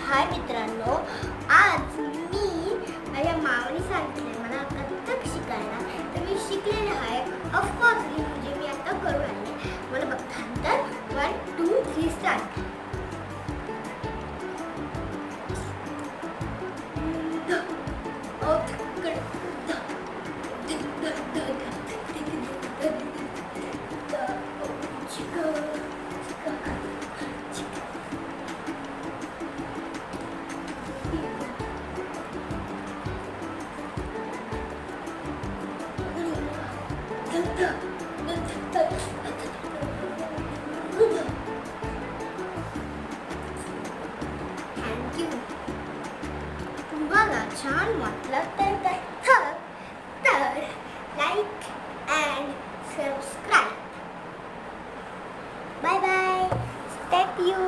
हाय मित्रांनो, आज मी माझ्या मामाने सांगितले मला कथ्थक शिकायला, तर मी शिकलेले आहे. ऑफकोर्स म्हणजे मी आता करून आले. मला बघता तर 1 2 3 स्टार्ट. थँक्यू. तुम्हाला छान वाटलं तर like and subscribe. Bye bye. Step you.